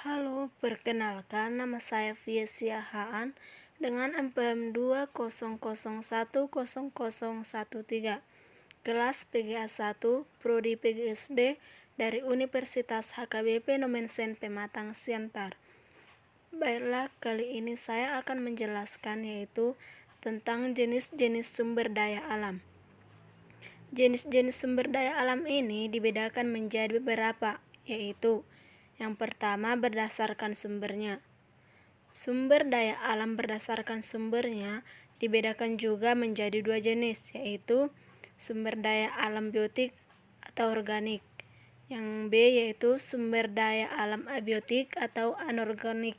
Halo, perkenalkan nama saya Fiesia Haan dengan NPM 200100013, kelas PGA 1, Prodi PGSD dari Universitas HKBP Nomensen Pematang Siantar. Baiklah, kali ini saya akan menjelaskan yaitu tentang jenis-jenis sumber daya alam. Jenis-jenis sumber daya alam ini dibedakan menjadi beberapa, yaitu yang pertama berdasarkan sumbernya. Sumber daya alam berdasarkan sumbernya dibedakan juga menjadi dua jenis, yaitu sumber daya alam biotik atau organik. Yang B yaitu sumber daya alam abiotik atau anorganik.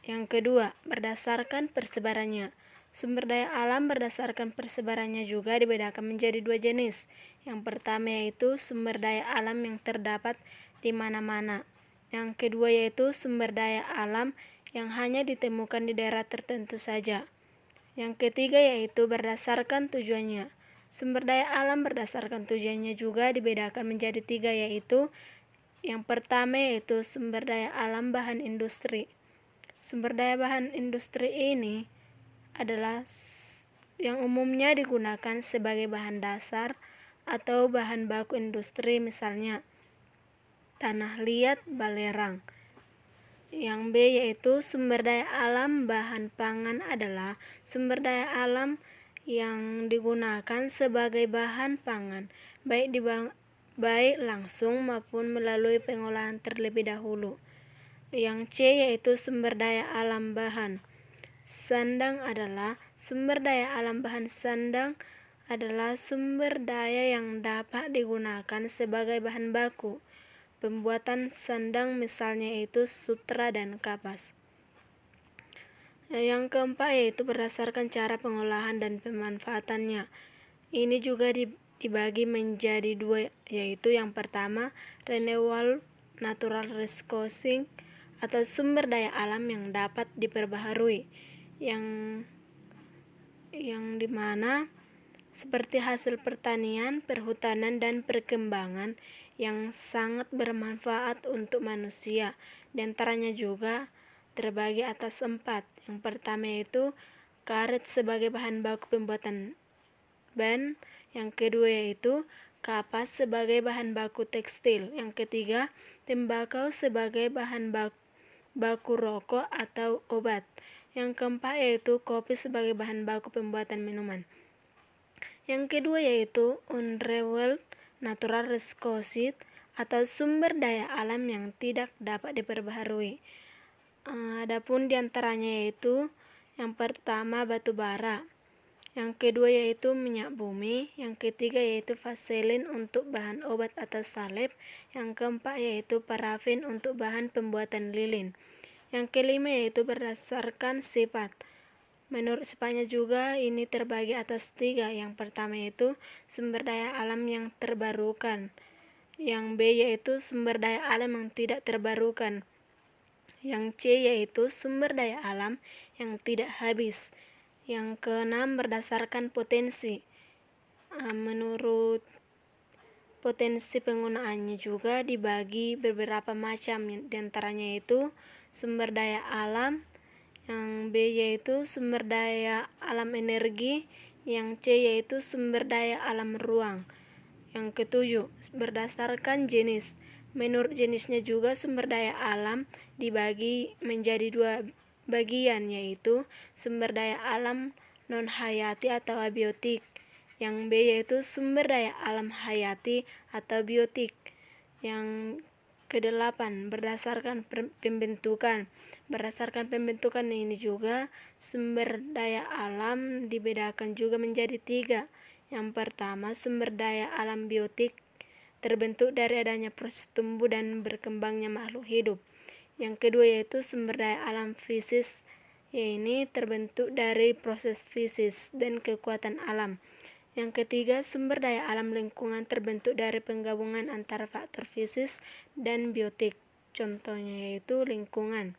Yang kedua, berdasarkan persebarannya. Sumber daya alam berdasarkan persebarannya juga dibedakan menjadi dua jenis. Yang pertama yaitu sumber daya alam yang terdapat di mana-mana. Yang kedua yaitu sumber daya alam yang hanya ditemukan di daerah tertentu saja. Yang ketiga yaitu berdasarkan tujuannya. Sumber daya alam berdasarkan tujuannya juga dibedakan menjadi tiga, yaitu yang pertama yaitu sumber daya alam bahan industri. Sumber daya bahan industri ini adalah yang umumnya digunakan sebagai bahan dasar atau bahan baku industri, misalnya tanah liat, balerang. Yang B yaitu sumber daya alam bahan pangan adalah sumber daya alam yang digunakan sebagai bahan pangan, baik langsung maupun melalui pengolahan terlebih dahulu. Yang C yaitu sumber daya alam bahan sandang adalah sumber daya alam bahan sandang adalah sumber daya yang dapat digunakan sebagai bahan baku pembuatan sandang, misalnya itu sutra dan kapas. Yang keempat yaitu berdasarkan cara pengolahan dan pemanfaatannya. Ini juga dibagi menjadi dua, yaitu yang pertama renewable natural resources atau sumber daya alam yang dapat diperbaharui, yang dimana seperti hasil pertanian, perhutanan, dan perkembangan yang sangat bermanfaat untuk manusia. Di antaranya juga terbagi atas 4. Yang pertama yaitu karet sebagai bahan baku pembuatan ban. Yang kedua yaitu kapas sebagai bahan baku tekstil. Yang ketiga, tembakau sebagai bahan baku rokok atau obat. Yang keempat yaitu kopi sebagai bahan baku pembuatan minuman. Yang kedua yaitu renewable natural resources atau sumber daya alam yang tidak dapat diperbaharui. Adapun diantaranya yaitu yang pertama batu bara, yang kedua yaitu minyak bumi, yang ketiga yaitu vaselin untuk bahan obat atau salep, yang keempat yaitu parafin untuk bahan pembuatan lilin. Yang kelima yaitu berdasarkan sifat. Menurut sifatnya juga ini terbagi atas 3. Yang pertama yaitu sumber daya alam yang terbarukan. Yang B yaitu sumber daya alam yang tidak terbarukan. Yang C yaitu sumber daya alam yang tidak habis. Yang keenam berdasarkan potensi. Menurut potensi penggunaannya juga dibagi beberapa macam, diantaranya yaitu sumber daya alam, yang B yaitu sumber daya alam energi, yang C yaitu sumber daya alam ruang. Yang ketujuh, berdasarkan jenis. Menurut jenisnya juga sumber daya alam dibagi menjadi 2 bagian, yaitu sumber daya alam non-hayati atau abiotik. Yang B yaitu sumber daya alam hayati atau biotik. Yang kedelapan, berdasarkan pembentukan. Berdasarkan pembentukan ini juga sumber daya alam dibedakan juga menjadi 3. Yang pertama, sumber daya alam biotik terbentuk dari adanya proses tumbuh dan berkembangnya makhluk hidup. Yang kedua yaitu sumber daya alam fisis, ini terbentuk dari proses fisis dan kekuatan alam. Yang ketiga, sumber daya alam lingkungan terbentuk dari penggabungan antara faktor fisis dan biotik. Contohnya yaitu lingkungan.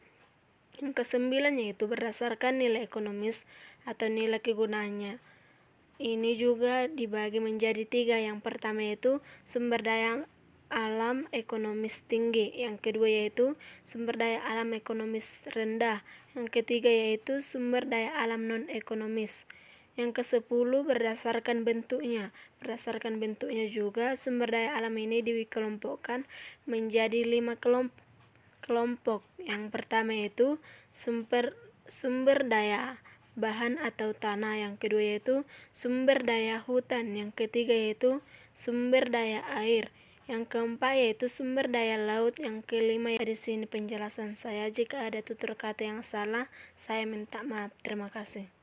Yang kesembilan yaitu berdasarkan nilai ekonomis atau nilai kegunaannya. Ini juga dibagi menjadi 3. Yang pertama yaitu sumber daya alam ekonomis tinggi. Yang kedua yaitu sumber daya alam ekonomis rendah. Yang ketiga yaitu sumber daya alam non-ekonomis. Yang ke-10 berdasarkan bentuknya. Berdasarkan bentuknya juga sumber daya alam ini dikelompokkan menjadi 5 kelompok. Yang pertama yaitu sumber daya bahan atau tanah. Yang kedua yaitu sumber daya hutan. Yang ketiga yaitu sumber daya air. Yang keempat yaitu sumber daya laut. Yang kelima di sini penjelasan saya. Jika ada tutur kata yang salah, saya minta maaf. Terima kasih.